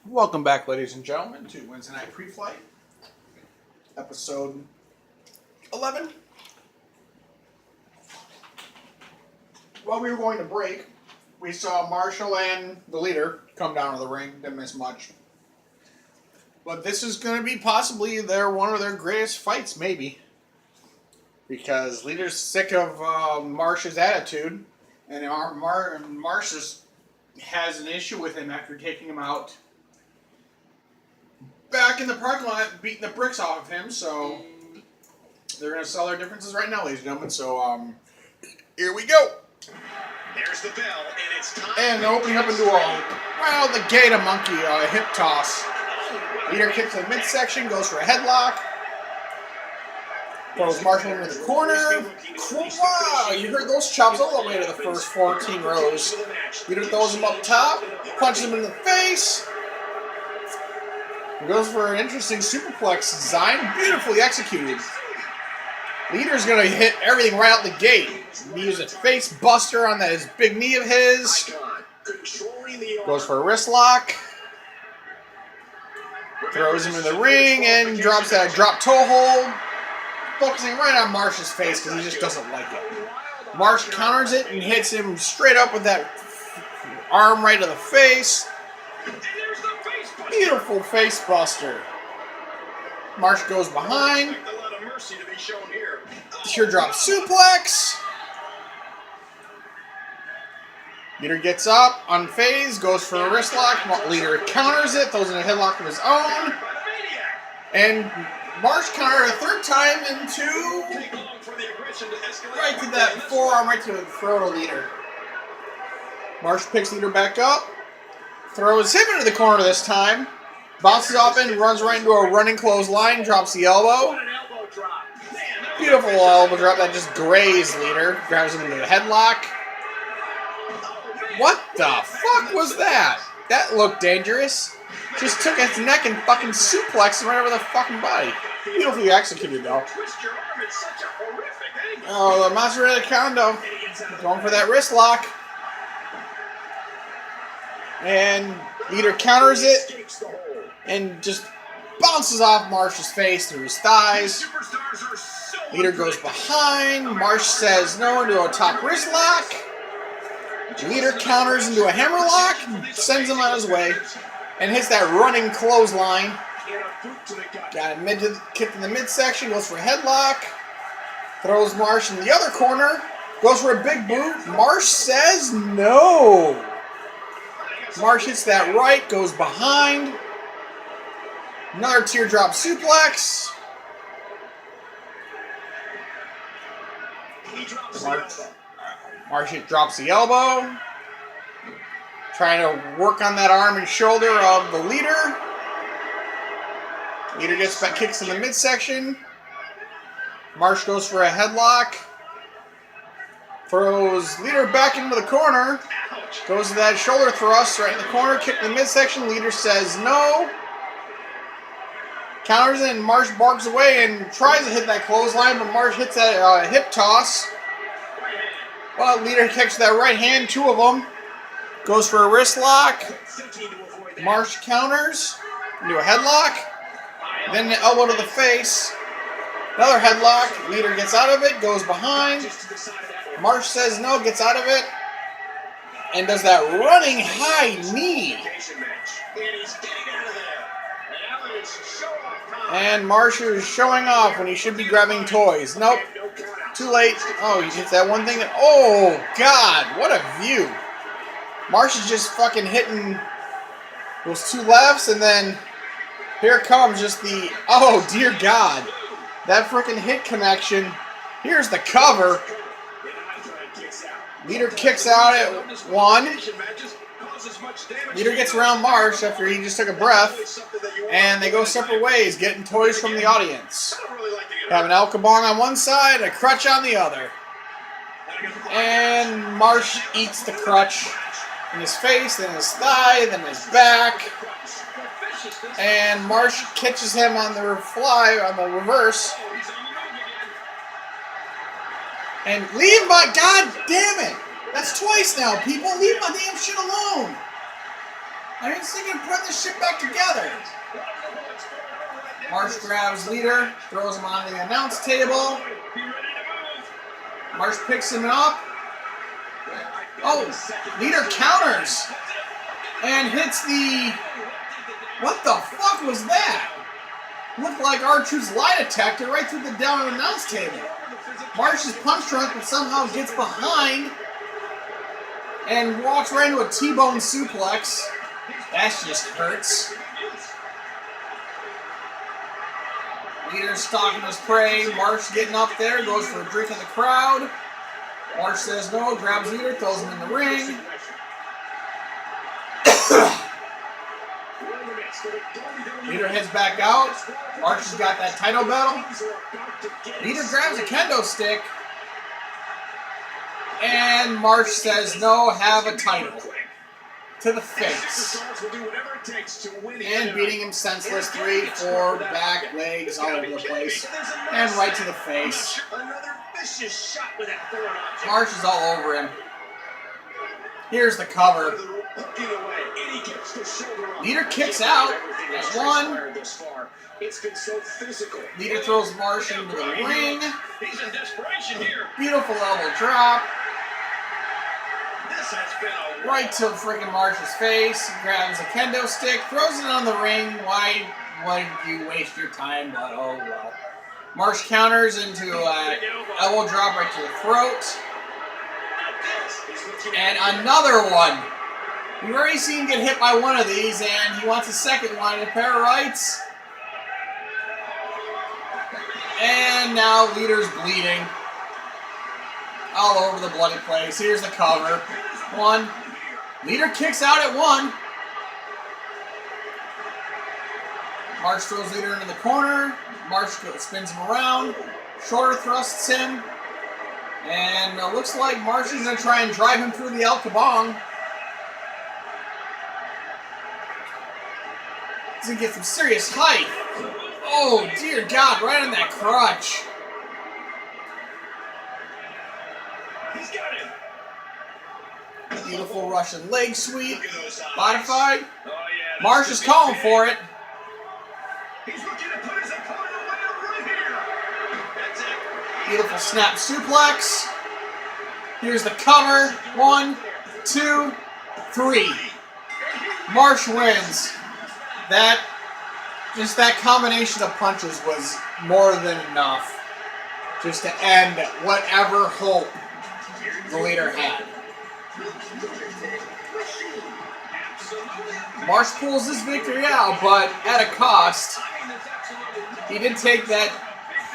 Welcome back, ladies and gentlemen, to Wednesday Night Preflight, episode 11. While we were going to break, we saw Marshall and the leader come down to the ring. Didn't miss much. But this is going to be possibly one of their greatest fights, maybe. Because leader's sick of Marsh's attitude, and Marsh has an issue with him after taking him out back in the parking lot, beating the bricks off of him. So they're going to sell their differences right now, ladies and gentlemen. So here we go. There's the bell, and it's time. And opening up into the Gator Monkey hip toss. Leader kicks to the midsection, goes for a headlock. Throws Marshall into the corner. Wow, you heard those chops all the way to the first 14 rows. Leader throws him up top, punches him in the face. Goes for an interesting superplex design, beautifully executed. Leader's going to hit everything right out the gate. He uses a face buster on his big knee of his. Goes for a wrist lock. Throws him in the ring and drops that drop toe hold. Focusing right on Marsh's face because he just doesn't like it. Marsh counters it and hits him straight up with that arm right to the face. Beautiful face buster. Marsh goes behind. Teardrop suplex. Leader gets up, unfazed, goes for a wrist lock. Leader counters it, throws in a headlock of his own. And Marsh countered a third time into right to that forearm, right to the throat of Leader. Marsh picks Leader back up, throws him into the corner this time, bounces off and runs right into a running clothesline, drops the elbow. Beautiful elbow drop that just grazed Leader, grabs him into the headlock. What the fuck was that? That looked dangerous. Just took his neck and fucking suplexed him right over the fucking body. Beautifully executed, though. Oh, the mozzarella condo. Going for that wrist lock. And Leader counters it and just bounces off Marsh's face through his thighs. Leader goes behind. Marsh says no into a top wrist lock. Leader counters into a hammerlock, sends him on his way, and hits that running clothesline. Got a kick in the midsection, goes for a headlock, throws Marsh in the other corner, goes for a big boot. Marsh says no. Marsh hits that right, goes behind. Another teardrop suplex. Marsh drops the elbow. Trying to work on that arm and shoulder of the Leader. Leader gets back, kicks in the midsection. Marsh goes for a headlock. Throws Leader back into the corner. Goes to that shoulder thrust right in the corner. Kick in the midsection. Leader says no. Counters it and Marsh barks away and tries to hit that clothesline, but Marsh hits that hip toss. Well, Leader kicks that right hand, two of them. Goes for a wrist lock. Marsh counters into a headlock. Then the elbow to the face. Another headlock. Leader gets out of it, goes behind. Marsh says no, gets out of it. And does that running high knee. And Marsh is showing off when he should be grabbing toys. Nope. Too late. Oh, he hits that one thing. Oh, God. What a view. Marsh is just fucking hitting those two lefts, and then here comes just the... Oh, dear God. That freaking hit connection. Here's the cover. Leader kicks out at one. Leader gets around Marsh after he just took a breath, and they go separate ways, getting toys from the audience. Have an El Kabong on one side, a crutch on the other. And Marsh eats the crutch in his face, then his thigh, then his back. And Marsh catches him on the fly, on the reverse. And leave my... God damn it! That's twice now, people! Leave my damn shit alone! I was thinking of putting this shit back together. Marsh grabs Leader, throws him onto the announce table. Marsh picks him up. Oh, Leader counters and hits the... What the fuck was that? Looked like R-Truth's lie detector right through the down announce table. Marsh is punch drunk but somehow gets behind and walks right into a T-bone suplex. That just hurts. Leader stalking his prey. Marsh getting up there, goes for a drink in the crowd. Marsh says no, grabs Leader, throws him in the ring. Leader heads back out. Marsh has got that title belt. Leader grabs a kendo stick. And Marsh says no, have a title. To the face. And beating him senseless. 3, 4, back, legs, all over the place. And right to the face. Marsh is all over him. Here's the cover. Leader kicks out at 1. Leader throws Marsh into the ring. Beautiful elbow drop. Right to freaking Marsh's face. He grabs a kendo stick, throws it on the ring. Why did you waste your time? But oh well. Marsh counters into an elbow drop right to the throat. And another one. We've already seen him get hit by one of these, and he wants a second one. A pair of rights. And now Leader's bleeding. All over the bloody place. Here's the cover. 1. Leader kicks out at 1. Marsh throws Leader into the corner. Marsh spins him around. Shoulder thrusts him. And looks like Marsh is going to try and drive him through the El Kabong. He's going to get some serious height. Oh, dear God, right on that crotch. He's got him. Beautiful Russian leg sweep. Modified. Oh, yeah, Marsh is calling for it. He's looking to put his opponent away right here. That's it. Beautiful snap suplex. Here's the cover. 1, 2, 3. Marsh wins. Just that combination of punches was more than enough just to end whatever hope the Leader had. Marsh pulls this victory out, but at a cost. He did take that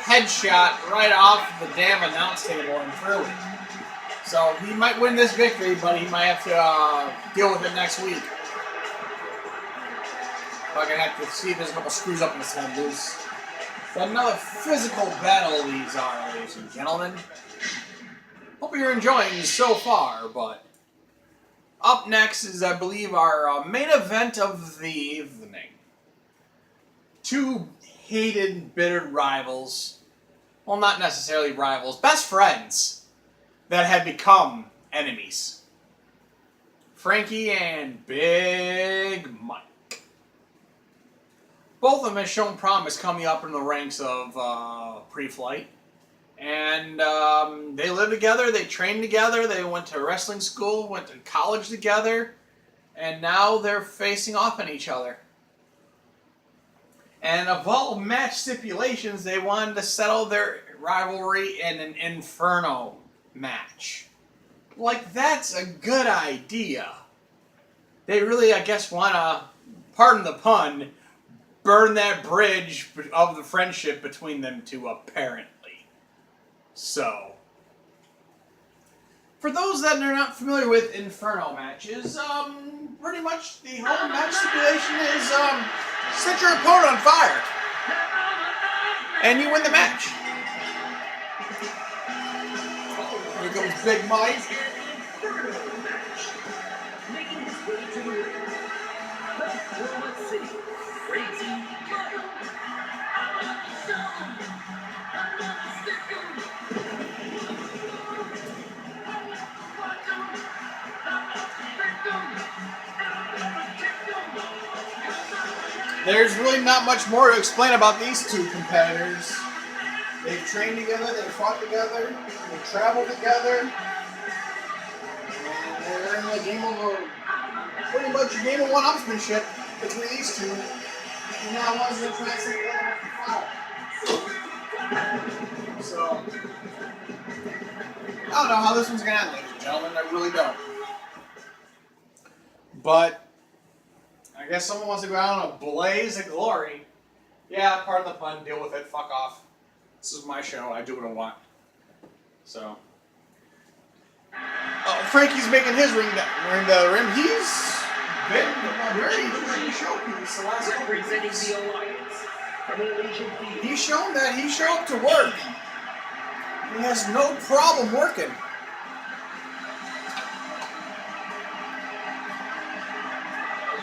headshot right off the damn announce table and threw it. So he might win this victory, but he might have to deal with it next week. I'm going to have to see if there's a couple screws up in his head. There's another physical battle these are, ladies and gentlemen. Hope you're enjoying this so far, but up next is, I believe, our main event of the evening. 2 hated, bitter rivals. Well, not necessarily rivals. Best friends that had become enemies. Frankie and Big Mike. Both of them have shown promise coming up in the ranks of Preflight. And they lived together, they trained together, they went to wrestling school, went to college together, and now they're facing off on each other. And of all match stipulations, they wanted to settle their rivalry in an Inferno match. Like, that's a good idea. They really, I guess, want to, pardon the pun, burn that bridge of the friendship between them two, apparently. So, for those that are not familiar with Inferno matches, pretty much the whole match stipulation is, set your opponent on fire. And you win the match. Here comes Big Mike. There's really not much more to explain about these two competitors. They've trained together, they've fought together, they've traveled together, and they're in a game of pretty much a game of one-upsmanship between these two. And now one's going to translate the other one. So, I don't know how this one's going to end, ladies and gentlemen. I really don't. But I guess someone wants to go out on a blaze of glory. Yeah, pardon the pun. Deal with it. Fuck off. This is my show. I do what I want. So, Frankie's making his ring to the rim. He's been a very interesting showpiece the last couple of weeks. He's shown that he showed up to work. He has no problem working.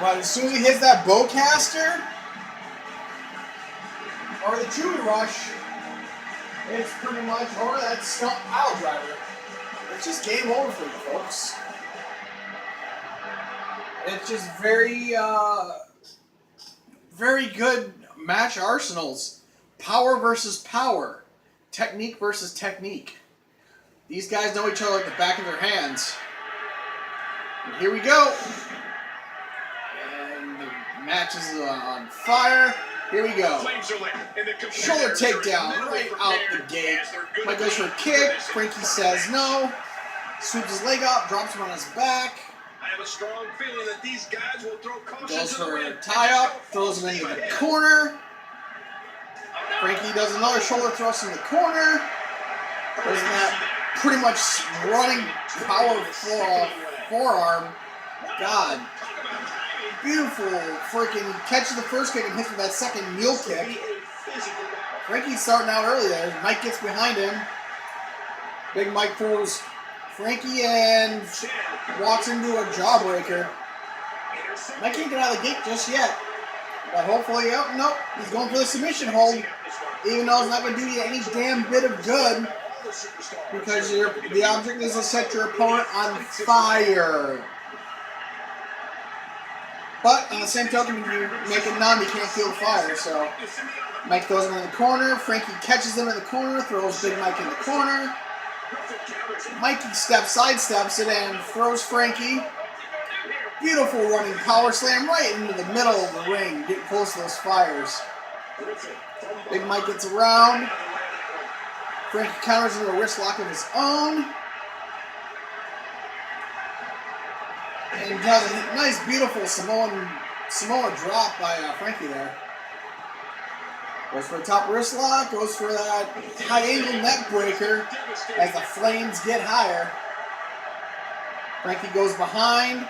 But as soon as he hits that bowcaster or the chewy rush, it's pretty much, or that stump pile driver. It's just game over for you folks. It's just very, very good match arsenals. Power versus power. Technique versus technique. These guys know each other like the back of their hands. And here we go. And the match is on fire. Here we go. Shoulder takedown right out the gate. Mike goes for a kick. Frankie says no. Sweeps his leg up, drops him on his back. I have a strong feeling that these guys will throw caution Goes to the for a wind. tie-up, throws him into the corner. Frankie does another shoulder thrust in the corner. Does that pretty much running power forearm. God. Beautiful freaking catches the first kick and hits with that second mule kick. Frankie's starting out early there. Mike gets behind him. Big Mike throws Frankie and walks into a jawbreaker. Mike can't get out of the gate just yet. But hopefully, oh, nope, he's going for the submission hold. Even though it's not going to do you any damn bit of good. Because the object is to set your opponent on fire. But on the same token, if you make it numb, you can't feel the fire. So Mike throws him in the corner. Frankie catches him in the corner, throws Big Mike in the corner. Mikey sidesteps it and throws Frankie. Beautiful running power slam right into the middle of the ring. Get close to those fires. Big Mike gets around. Frankie counters into a wrist lock of his own. And does a nice, beautiful Samoa drop by Frankie there. Goes for a top wrist lock, goes for that high angle neck breaker as the flames get higher. Frankie goes behind.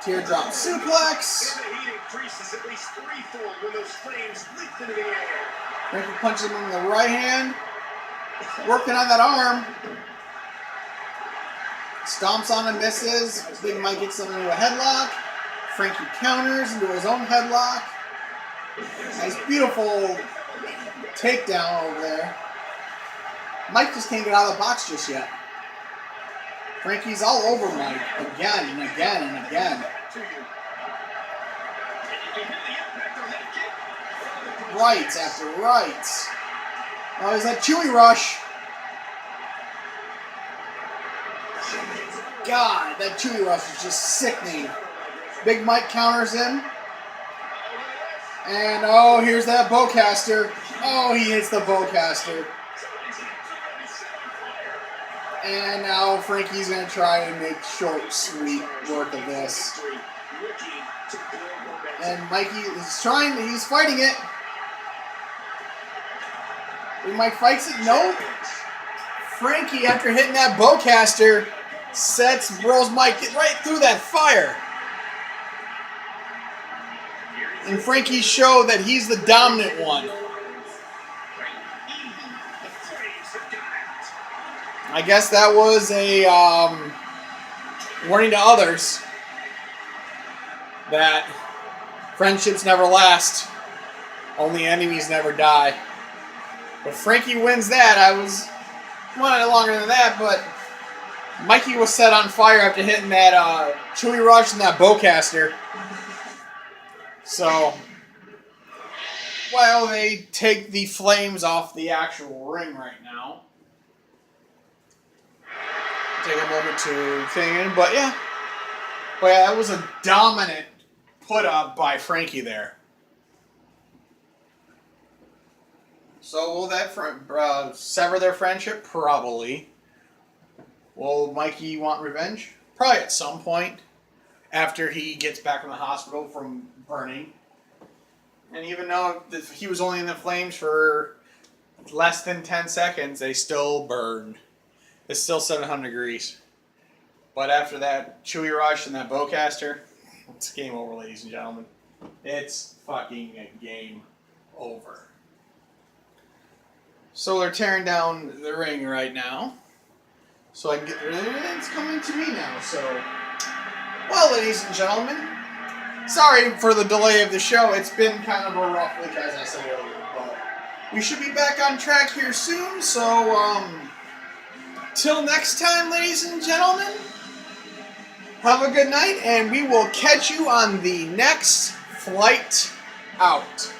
Teardrop suplex. Frankie punches him in the right hand. Working on that arm. Stomps on and misses. Big Mike gets him into a headlock. Frankie counters into his own headlock. Nice, beautiful takedown over there. Mike just can't get out of the box just yet. Frankie's all over Mike again and again and again. Rights after rights. Oh, there's that chewy rush. God, that chewy rush is just sickening. Big Mike counters him. And oh, here's that bowcaster. Oh, he hits the bowcaster. And now Frankie's going to try and make short, sweet work of this. And Mikey is trying, he's fighting it. Big Mike fights it. Nope. Frankie, after hitting that bowcaster, rolls Mike right through that fire. And Frankie showed that he's the dominant one. I guess that was a warning to others that friendships never last, only enemies never die. But Frankie wins that. I was wanted it longer than that, but Mikey was set on fire after hitting that chewy rush and that bowcaster. So, while they take the flames off the actual ring right now, take a moment to think in, but yeah, that was a dominant put up by Frankie there. So will that sever their friendship? Probably. Will Mikey want revenge? Probably at some point after he gets back from the hospital from burning. And even though he was only in the flames for less than 10 seconds, they still burned. It's still 700 degrees. But after that Chewy Rush and that bowcaster, it's game over, ladies and gentlemen. It's fucking game over. So they're tearing down the ring right now. So I can get rid of it. It's coming to me now. So, well, ladies and gentlemen, sorry for the delay of the show. It's been kind of a rough week, as I said earlier. But we should be back on track here soon. So, till next time, ladies and gentlemen, have a good night, and we will catch you on the next flight out.